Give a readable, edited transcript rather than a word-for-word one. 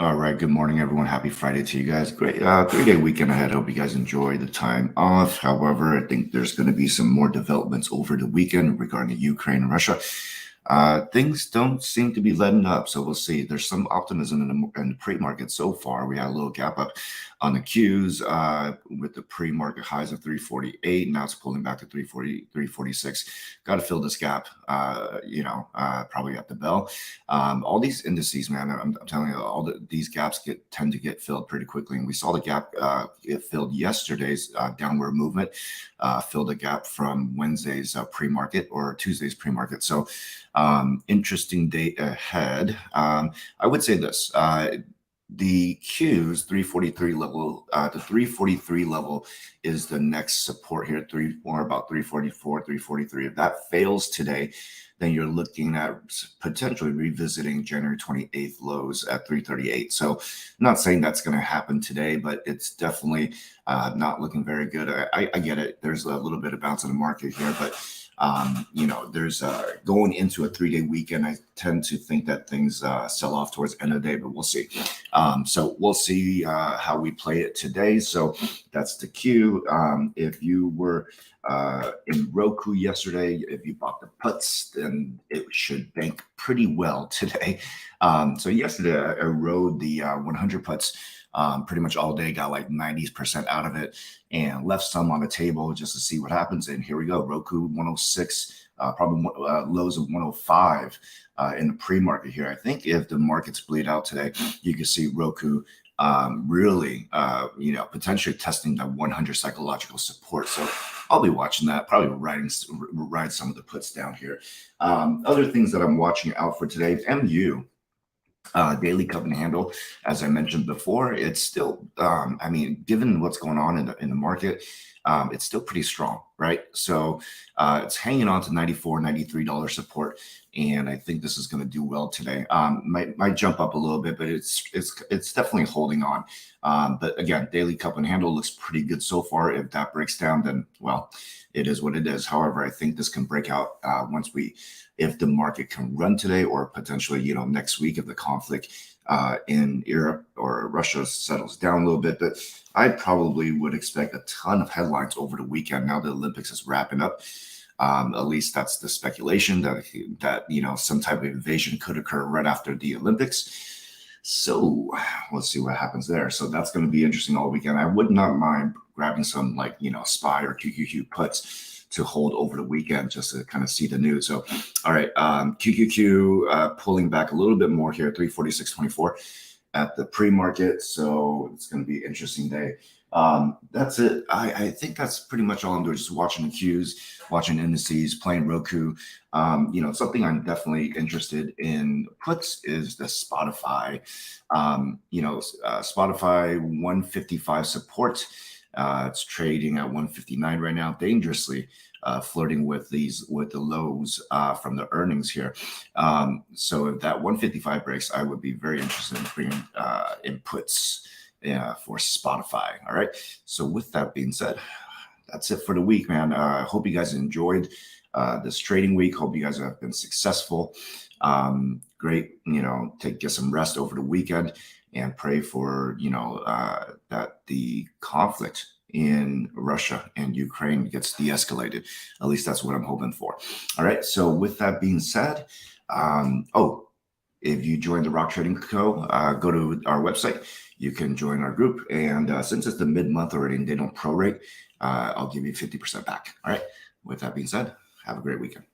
All right. Good morning, everyone. Happy Friday to you guys. Great 3-day weekend ahead. Hope you guys enjoy the time off. However, I think there's going to be some more developments over the weekend regarding Ukraine and Russia. Things don't seem to be letting up, so we'll see. There's some optimism in the pre-market so far. We had a little gap up on the Qs with the pre-market highs of 348. Now it's pulling back to 340, 346. Got to fill this gap, probably at the bell. All these indices, man, I'm telling you, these gaps tend to get filled pretty quickly. And we saw the gap get filled yesterday's downward movement, filled a gap from Wednesday's pre-market or Tuesday's pre-market. So interesting day ahead. I would say this. The Q's 343 level, the 343 level is the next support here, about 344, 343. If that fails today, then you're looking at potentially revisiting January 28th lows at 338. So I'm not saying that's going to happen today, but it's definitely not looking very good. I get it. There's a little bit of bounce in the market here, but there's going into a 3-day weekend. I tend to think that things sell off towards the end of the day, but we'll see. So we'll see how we play it today. So that's the Q. If you were in Roku yesterday, if you bought the puts, then it should bank pretty well today. So yesterday I rode the 100 puts pretty much all day, got like 90% out of it and left some on the table just to see what happens. And here we go. Roku 106, probably lows of 105 in the pre-market here. I think if the markets bleed out today, you can see Roku really, potentially testing the 100 psychological support. So I'll be watching that, probably ride some of the puts down here. Other things that I'm watching out for today, MU. Daily cup and handle, as I mentioned before, it's still, given what's going on in the market, it's still pretty strong, right? So it's hanging on to $94, $93 support, and I think this is going to do well today. Might jump up a little bit, but it's definitely holding on. But again, daily cup and handle looks pretty good so far. If that breaks down, then well, it is what it is. However, I think this can break out if the market can run today, or potentially, next week if the conflict in Europe or Russia settles down a little bit. But I probably would expect a ton of headlines over the weekend. Now the Olympics is wrapping up. At least that's the speculation that some type of invasion could occur right after the Olympics. So let's see what happens there. So that's going to be interesting all weekend. I would not mind grabbing some SPY or QQQ puts to hold over the weekend just to kind of see the news. So, all right, QQQ pulling back a little bit more here, 346.24 at the pre-market. So it's going to be an interesting day. That's it. I think that's pretty much all I'm doing. Just watching the Qs, watching indices, playing Roku. Something I'm definitely interested in puts is the Spotify. Spotify 155 support. It's trading at 159 right now, dangerously flirting with the lows from the earnings here. So if that 155 breaks, I would be very interested in bringing inputs for Spotify. All right. So with that being said, that's it for the week, man. I hope you guys enjoyed this trading week. Hope you guys have been successful. Great, get some rest over the weekend and pray for, that the conflict in Russia and Ukraine gets de-escalated. At least that's what I'm hoping for. All right. So with that being said, if you join the Rock Trading Co., go to our website. You can join our group. And since it's the mid-month already and they don't prorate, I'll give you 50% back. All right. With that being said, have a great weekend.